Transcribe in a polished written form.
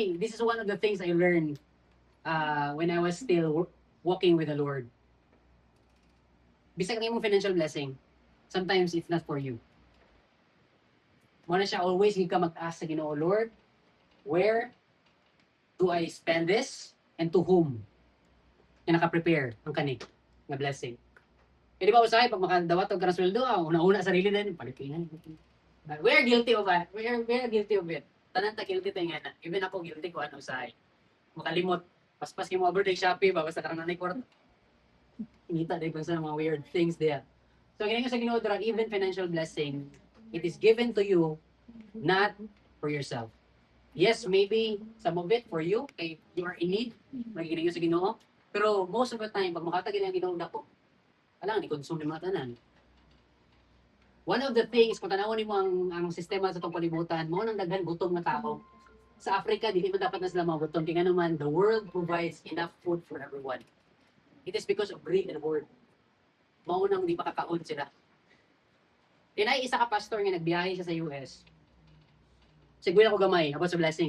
This is one of the things I learned when I was still walking with the Lord. Bisag ng imong financial blessing, sometimes it's not for you. Muna siya, always hindi ka mag-ask sa Ginoo, Lord, where do I spend this and to whom? Yung naka-prepare ang kani nga blessing. E di ba usahay, pag makadawat ka ng sweldo, una-una sarili din, palipinan. We are guilty of it. We are guilty of it. Tanan ta guilty tayo nga na. Even ako guilty ko ano usahay. Makalimot. Paspas yung mga birthday Shopee ba, basta karang nanay kwarta. Inita din kung sa mga weird things there. So, ganyan sa Ginoo, even financial blessing, it is given to you, not for yourself. Yes, maybe some of it for you, kay you are in need, magiging sa Ginoo. Pero most of the time, pag makatagin ang Ginoo dako, alang, i-consume ng mga tanan. One of the things, kung tanawin mo ang sistema sa itong palibutan, mo nang daghan gutom na tao. Sa Africa, dili mo dapat na sila mga gutom. Kaya naman, the world provides enough food for everyone. It is because of greed and word. Maunang di makakaon sila. Tinay isa ka pastor nga nagbiyahe siya sa US. Siguro ako gamay about sa blessing.